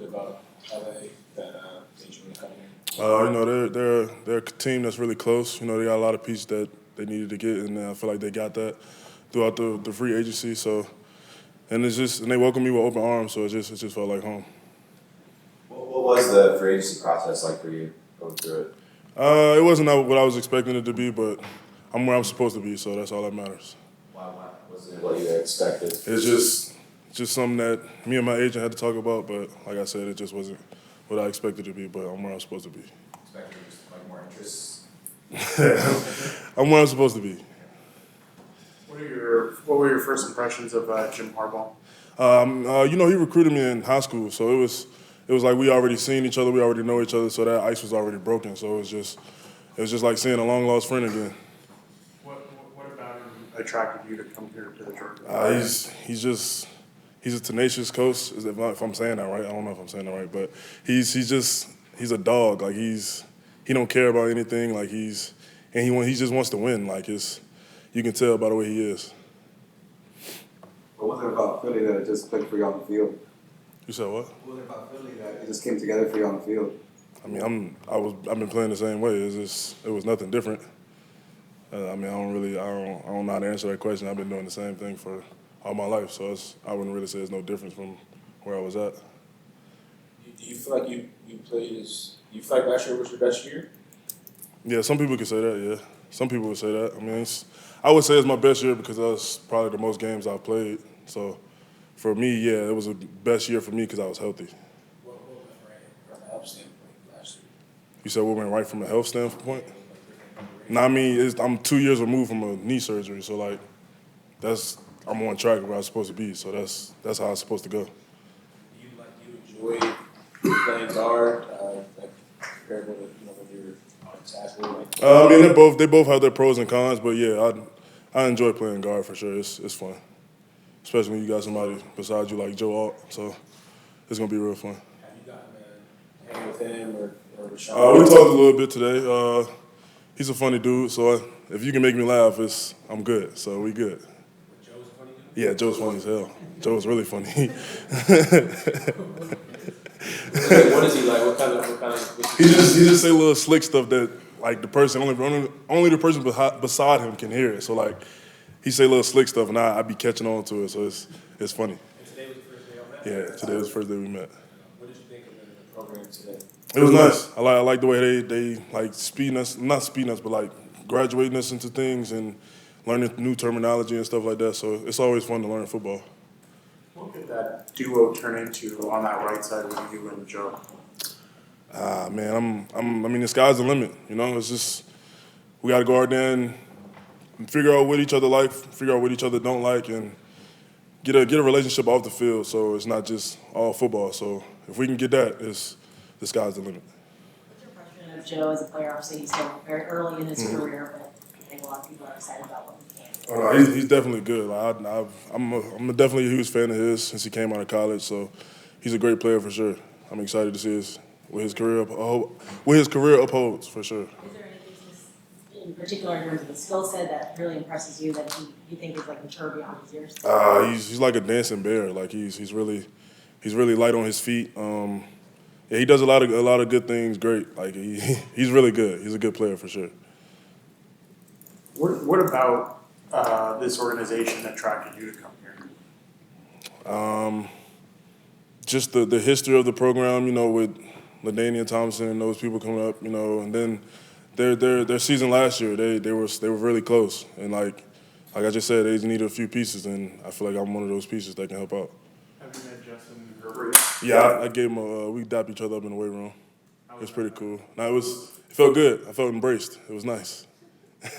about LA that made you want to come here? They're a team that's really close. They got a lot of pieces that they needed to get, and I feel like they got that throughout the free agency. So, and they welcomed me with open arms. So it just felt like home. What was the free agency process like for you going through it? It wasn't what I was expecting it to be, but I'm where I'm supposed to be, so that's all that matters. Why wasn't it what you expected? It's just something that me and my agent had to talk about, but like I said, it just wasn't what I expected it to be, but I'm where I'm supposed to be. Expecting just like more interest? I'm where I'm supposed to be. What were your first impressions of Jim Harbaugh? He recruited me in high school, so it was like we already seen each other, we already know each other, so that ice was already broken. So it was just like seeing a long lost friend again. What about him attracted you to come here to the Georgia? He's a tenacious coach. If I'm saying that right, I don't know if I'm saying that right, but he's a dog. Like he don't care about anything. Like he just wants to win. Like you can tell by the way he is. What was it about Philly that it just clicked for you on the field? You said what? What was it about Philly that it just came together for you on the field? I mean, I've been playing the same way. It was nothing different. I don't know how to answer that question. I've been doing the same thing for all my life, so I wouldn't really say it's no difference from where I was at. Do you feel like you feel like last year was your best year? Yeah, some people could say that. Yeah, some people would say that. I mean, I would say it's my best year because that was probably the most games I've played. So for me, yeah, it was the best year for me because I was healthy. What went right from a health standpoint last year? You said what went right from a health standpoint? No, I mean, I'm 2 years removed from a knee surgery, so like I'm on track where I'm supposed to be. So that's how it's supposed to go. Do you enjoy playing guard, like compared to when you're on tackle? I mean, they both have their pros and cons, but yeah, I enjoy playing guard for sure. It's fun, especially when you got somebody beside you like Joe Alt. So it's gonna be real fun. Have you gotten to hang with him or Rashawn? We talked a little bit today. He's a funny dude, so if you can make me laugh, I'm good. So we good. Joe's a funny dude? Yeah, Joe's funny as hell. Joe's really funny. What is he like? What kind of? He just say little slick stuff that like the person only the person beside him can hear it. So like he say little slick stuff and I be catching on to it. So it's funny. And today was the first day on that? Yeah, today was the first day we met. What did you think of the program today? It was nice. I like the way they like not speeding us, but like graduating us into things and learning new terminology and stuff like that. So it's always fun to learn football. What could that duo turn into on that right side with you and Joe? Man, I mean, the sky's the limit. It's just we got to go out there and figure out what each other like, figure out what each other don't like, and get a relationship off the field. So it's not just all football. So if we can get that, the sky's the limit. What's your impression of Joe as a player? Obviously, he's still very early in his career, but I think a lot of people are excited about what he can. Oh, no, he's definitely good. Like, I'm definitely a huge fan of his since he came out of college. So he's a great player for sure. I'm excited to see what his career upholds for sure. Is there anything in particular in terms of the skill set that really impresses you that you think is like mature beyond his years? He's like a dancing bear. Like he's really light on his feet. Yeah, he does a lot of good things. Great. Like he's really good. He's a good player for sure. What about this organization attracted you to come here? Just the history of the program, with LaDainian Thompson and those people coming up, and then their season last year, they were really close, and like I just said, they just needed a few pieces, and I feel like I'm one of those pieces that can help out. Have you met Justin Herbert? Yeah, I gave him we dapped each other up in the weight room. It was pretty cool. It felt good. I felt embraced. It was nice.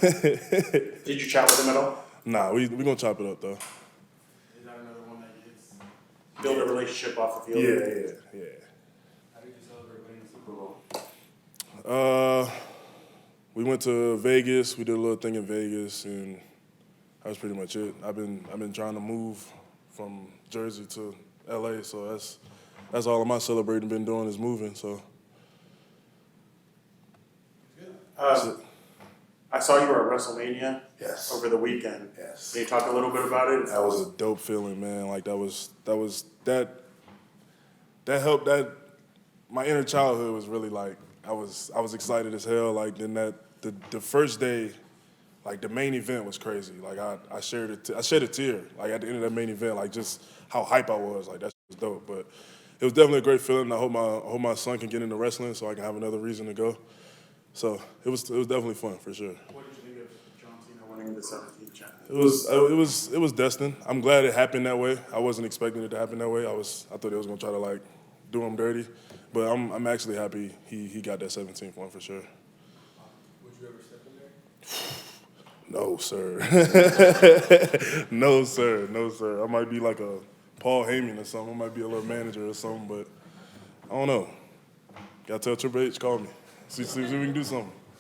Did you chat with him at all? Nah, we gonna chop it up though. Is that another one that you just build a relationship off the field? Yeah. How did you celebrate winning the Super Bowl? We went to Vegas. We did a little thing in Vegas, and that was pretty much it. I've been trying to move from Jersey to LA, so that's all of my celebrating been doing is moving. So. I saw you were at WrestleMania Yes. over the weekend. Yes. Can you talk a little bit about it? That was a dope feeling, man. Like that that helped. That my inner childhood was really like I was excited as hell. Like then the first day, like the main event was crazy. Like I shed a tear. Like at the end of that main event, like just how hype I was. Like that was dope. But it was definitely a great feeling. I hope my son can get into wrestling so I can have another reason to go. So it was definitely fun for sure. What did you think of John Cena winning the 17th championship? It was destined. I'm glad it happened that way. I wasn't expecting it to happen that way. I thought they was gonna try to like do him dirty, but I'm actually happy he got that 17th one for sure. Would you ever step in there? No sir, no sir, no sir. I might be like a Paul Heyman or something. I might be a little manager or something, but I don't know. Gotta tell Triple H, call me. See if we can do something.